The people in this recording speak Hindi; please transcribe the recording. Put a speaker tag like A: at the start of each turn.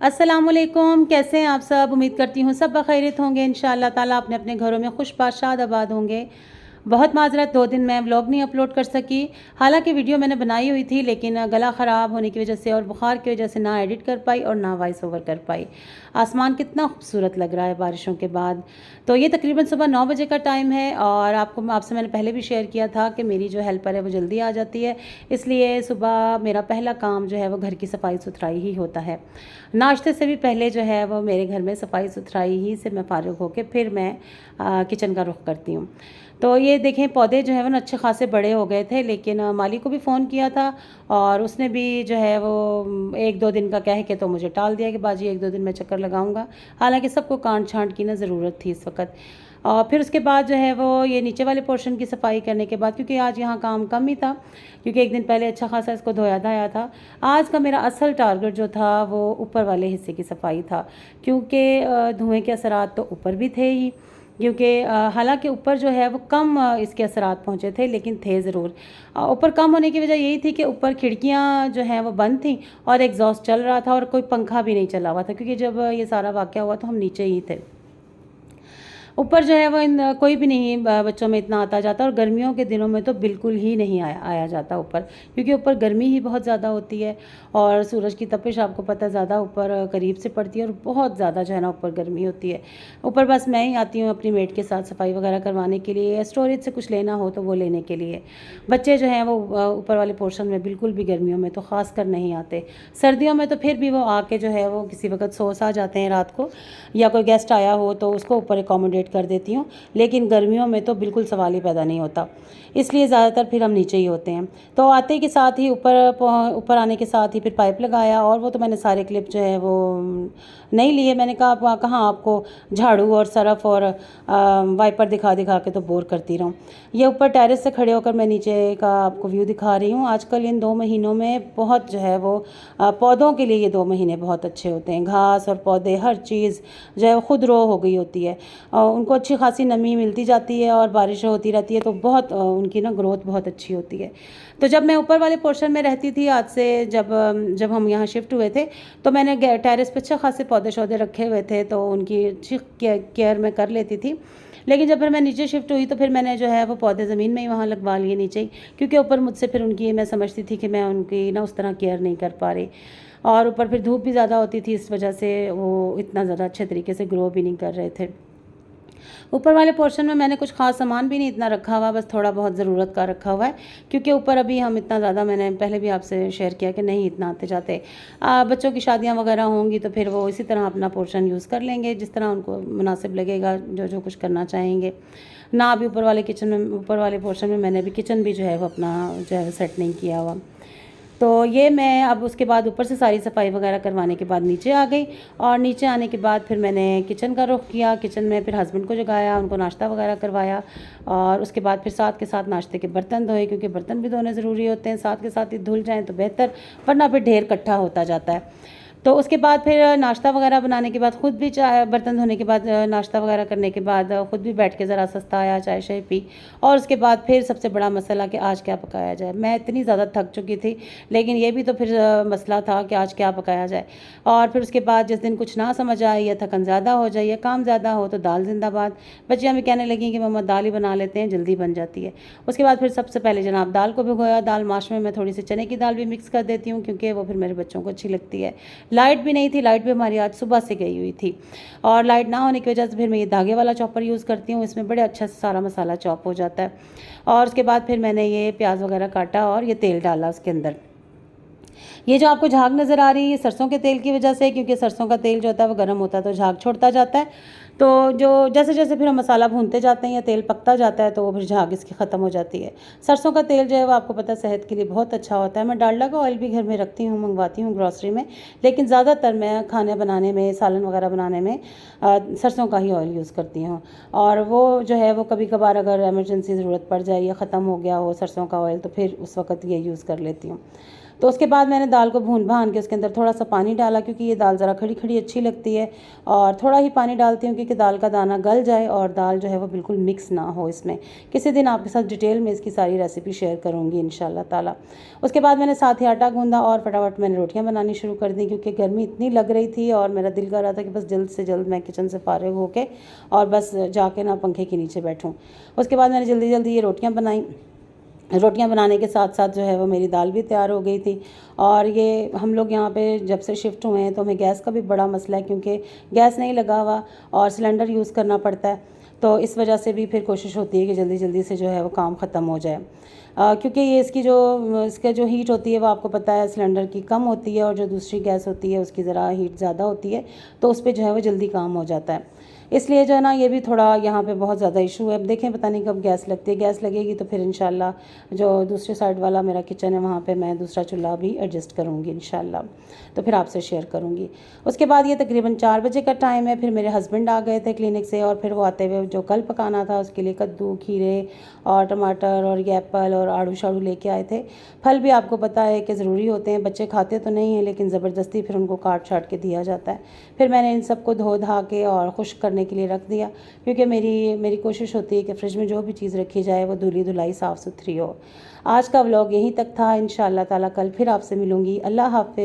A: अस्सलामुअलैकुम, कैसे हैं आप सब? उम्मीद करती हूँ सब बखैरियत होंगे इंशाअल्लाह ताला, अपने अपने घरों में खुशबाश शाद आबाद होंगे। बहुत माज़रत 2 दिन मैं व्लॉग नहीं अपलोड कर सकी। हालाँकि वीडियो मैंने बनाई हुई थी, लेकिन गला ख़राब होने की वजह से और बुखार की वजह से ना एडिट कर पाई और ना वॉइस ओवर कर पाई। आसमान कितना खूबसूरत लग रहा है बारिशों के बाद। तो ये तकरीबन सुबह 9 बजे का टाइम है और आपसे मैंने पहले भी शेयर किया था कि मेरी जो हेल्पर है वो जल्दी आ जाती है, इसलिए सुबह मेरा पहला काम जो है वो घर की सफाई सुथराई ही होता है। नाश्ते से भी पहले जो है वो मेरे घर में सफाई सुथराई ही से मैं फ़ारिग होकर फिर मैं किचन का रुख करती हूँ। तो ये देखें, पौधे जो है वो ना अच्छे खासे बड़े हो गए थे, लेकिन माली को भी फ़ोन किया था और उसने भी जो है वो 1-2 दिन का कह के तो मुझे टाल दिया कि बाजी 1-2 दिन मैं चक्कर लगाऊंगा। हालांकि सबको कांट छांट की ना ज़रूरत थी इस वक्त। और फिर उसके बाद जो है वो ये नीचे वाले पोर्शन की सफाई करने के बाद, क्योंकि आज यहाँ काम कम ही था, क्योंकि एक दिन पहले अच्छा खासा इसको धोया धाया था। आज का मेरा असल टारगेट जो था वो ऊपर वाले हिस्से की सफाई था, क्योंकि धुएँ के असरात तो ऊपर भी थे ही, क्योंकि हालांकि ऊपर जो है वो कम इसके असरात पहुँचे थे, लेकिन थे ज़रूर। ऊपर कम होने की वजह यही थी कि ऊपर खिड़कियाँ जो हैं वो बंद थीं और एग्जॉस्ट चल रहा था और कोई पंखा भी नहीं चला हुआ था, क्योंकि जब ये सारा वाक़या हुआ तो हम नीचे ही थे। ऊपर जो है वो कोई भी नहीं बच्चों में इतना आता जाता, और गर्मियों के दिनों में तो बिल्कुल ही नहीं आया जाता ऊपर, क्योंकि ऊपर गर्मी ही बहुत ज़्यादा होती है और सूरज की तपिश आपको पता है ज़्यादा ऊपर करीब से पड़ती है और बहुत ज़्यादा जो है ना ऊपर गर्मी होती है। ऊपर बस मैं ही आती हूँ अपनी मेड के साथ सफाई वगैरह करवाने के लिए, या स्टोरेज से कुछ लेना हो तो वो लेने के लिए। बच्चे जो हैं वो ऊपर वाले पोर्शन में बिल्कुल भी गर्मियों में तो ख़ास कर नहीं आते। सर्दियों में तो फिर भी वो आके जो है वो किसी वक्त सो सा जाते हैं रात को, या कोई गेस्ट आया हो तो उसको ऊपर एकोमोडेट कर देती हूँ, लेकिन गर्मियों में तो बिल्कुल सवाल ही पैदा नहीं होता, इसलिए ज़्यादातर फिर हम नीचे ही होते हैं। तो आते के साथ ही ऊपर आने के साथ ही फिर पाइप लगाया, और वो तो मैंने सारे क्लिप जो है वो नहीं लिए। मैंने कहा कहाँ आपको झाड़ू और सरफ और वाइपर दिखा दिखा के तो बोर करती रहूँ। ये ऊपर टेरेस से खड़े होकर मैं नीचे का आपको व्यू दिखा रही हूँ। आजकल इन 2 महीनों में बहुत जो है वो पौधों के लिए ये 2 महीने बहुत अच्छे होते हैं। घास और पौधे हर चीज़ जो है खुद रो हो गई होती है और उनको अच्छी खासी नमी मिलती जाती है और बारिश होती रहती है, तो बहुत उनकी ना ग्रोथ बहुत अच्छी होती है। तो जब मैं ऊपर वाले पोर्शन में रहती थी, आज से जब हम यहाँ शिफ्ट हुए थे, तो मैंने टेरेस पे अच्छे खासे पौधे शौधे रखे हुए थे, तो उनकी अच्छी केयर मैं कर लेती थी। लेकिन जब फिर मैं नीचे शिफ्ट हुई तो फिर मैंने जो है वो पौधे ज़मीन में ही वहाँ लगवा लिए नीचे ही, क्योंकि ऊपर मुझसे फिर उनकी मैं समझती थी कि मैं उनकी ना उस तरह केयर नहीं कर पा रही, और ऊपर फिर धूप भी ज़्यादा होती थी, इस वजह से वो इतना ज़्यादा अच्छे तरीके से ग्रो भी नहीं कर रहे थे। ऊपर वाले पोर्शन में मैंने कुछ खास सामान भी नहीं इतना रखा हुआ, बस थोड़ा बहुत ज़रूरत का रखा हुआ है, क्योंकि ऊपर अभी हम इतना ज़्यादा, मैंने पहले भी आपसे शेयर किया कि नहीं इतना आते जाते। बच्चों की शादियां वगैरह होंगी तो फिर वो इसी तरह अपना पोर्शन यूज़ कर लेंगे, जिस तरह उनको मुनासिब लगेगा, जो जो कुछ करना चाहेंगे ना। अभी ऊपर वाले पोर्शन में मैंने अभी किचन भी जो है वो अपना जो है सेट नहीं किया हुआ। तो ये मैं अब उसके बाद ऊपर से सारी सफाई वगैरह करवाने के बाद नीचे आ गई, और नीचे आने के बाद फिर मैंने किचन का रुख किया। किचन में फिर हस्बैंड को जगाया, उनको नाश्ता वगैरह करवाया, और उसके बाद फिर साथ के साथ नाश्ते के बर्तन धोए, क्योंकि बर्तन भी धोने ज़रूरी होते हैं, साथ के साथ ही धुल जाएँ तो बेहतर, वरना फिर ढेर इकट्ठा होता जाता है। तो उसके बाद फिर नाश्ता वगैरह बनाने के बाद ख़ुद भी चाय, बर्तन धोने के बाद नाश्ता वगैरह करने के बाद ख़ुद भी बैठ के ज़रा सस्ता आया, चाय शाय पी, और उसके बाद फिर सबसे बड़ा मसला कि आज क्या पकाया जाए। मैं इतनी ज़्यादा थक चुकी थी, लेकिन ये भी तो फिर मसला था कि आज क्या पकाया जाए। और फिर उसके बाद जिस दिन कुछ ना समझ आए, या थकन ज़्यादा हो जाए, या काम ज़्यादा हो, तो दाल जिंदाबाद। बच्चियाँ भी कहने लगी कि मम्मा दाल ही बना लेते हैं, जल्दी बन जाती है। उसके बाद फिर सबसे पहले जनाब दाल को भिगोया। दाल माश में मैं थोड़ी सी चने की दाल भी मिक्स कर देती हूँ, क्योंकि वो फिर मेरे बच्चों को अच्छी लगती है। लाइट भी नहीं थी, लाइट भी हमारी आज सुबह से गई हुई थी, और लाइट ना होने की वजह से फिर मैं ये धागे वाला चॉपर यूज़ करती हूँ, इसमें बड़े अच्छा से सारा मसाला चॉप हो जाता है। और उसके बाद फिर मैंने ये प्याज वगैरह काटा और ये तेल डाला उसके अंदर। ये जो आपको झाग नज़र आ रही है सरसों के तेल की वजह से, क्योंकि सरसों का तेल जो होता है वो गर्म होता है तो झाग छोड़ता जाता है। तो जो जैसे जैसे फिर हम मसाला भूनते जाते हैं या तेल पकता जाता है, तो वो फिर झाग इसकी ख़त्म हो जाती है। सरसों का तेल जो है वो आपको पता है सेहत के लिए बहुत अच्छा होता है। मैं डालडा का ऑयल भी घर में रखती हूँ, मंगवाती हूँ ग्रॉसरी में, लेकिन ज़्यादातर मैं खाने बनाने में, सालन वगैरह बनाने में सरसों का ही ऑयल यूज़ करती हूँ। और वो जो है वो कभी कभार अगर एमरजेंसी ज़रूरत पड़ जाए या ख़त्म हो गया हो सरसों का ऑयल, तो फिर उस वक्त ये यूज़ कर लेती हूँ। तो उसके बाद मैंने दाल को भून भान के उसके अंदर थोड़ा सा पानी डाला, क्योंकि ये दाल ज़रा खड़ी खड़ी अच्छी लगती है, और थोड़ा ही पानी डालती हूँ क्योंकि दाल का दाना गल जाए और दाल जो है वो बिल्कुल मिक्स ना हो इसमें। किसी दिन आपके साथ डिटेल में इसकी सारी रेसिपी शेयर करूँगी इंशाल्लाह ताला। उसके बाद मैंने साथ ही आटा गूंदा और फटाफट मैंने रोटियाँ बनानी शुरू कर दी, क्योंकि गर्मी इतनी लग रही थी और मेरा दिल कर रहा था कि बस जल्द से जल्द मैं किचन से फारिग होके और बस जाके ना पंखे के नीचे बैठूँ। उसके बाद मैंने जल्दी जल्दी ये रोटियाँ बनाई। रोटियां बनाने के साथ साथ जो है वो मेरी दाल भी तैयार हो गई थी। और ये हम लोग यहाँ पे जब से शिफ्ट हुए हैं तो हमें गैस का भी बड़ा मसला है, क्योंकि गैस नहीं लगा हुआ और सिलेंडर यूज़ करना पड़ता है। तो इस वजह से भी फिर कोशिश होती है कि जल्दी जल्दी से जो है वो काम ख़त्म हो जाए, क्योंकि ये इसका जो हीट होती है वो आपको पता है सिलेंडर की कम होती है, और जो दूसरी गैस होती है उसकी ज़रा हीट ज़्यादा होती है, तो उस पर जो है वो जल्दी काम हो जाता है। इसलिए जो है ना ये भी थोड़ा यहाँ पे बहुत ज़्यादा इशू है। अब देखें पता नहीं कब गैस लगती है। गैस लगेगी तो फिर इंशाल्लाह जो दूसरे साइड वाला मेरा किचन है वहाँ पे मैं दूसरा चूल्हा भी एडजस्ट करूँगी इंशाल्लाह, तो फिर आपसे शेयर करूँगी। उसके बाद ये तकरीबन 4 बजे का टाइम है। फिर मेरे हस्बैंड आ गए थे क्लिनिक से, और फिर वो आते हुए जो कल पकाना था उसके लिए कद्दू, खीरे और टमाटर और ये एप्पल और आड़ू शाड़ू लेके आए थे। फल भी आपको पता है कि ज़रूरी होते हैं, बच्चे खाते तो नहीं हैं लेकिन ज़बरदस्ती फिर उनको काट छाट के दिया जाता है। फिर मैंने इन सबको धो धा के और खुश्क करने के लिए रख दिया, क्योंकि मेरी कोशिश होती है कि फ्रिज में जो भी चीज़ रखी जाए वो धुली धुलाई साफ़ सुथरी हो। आज का व्लॉग यहीं तक था। इंशाअल्लाह ताला कल फिर आपसे मिलूँगी। अल्लाह हाफ़िज़।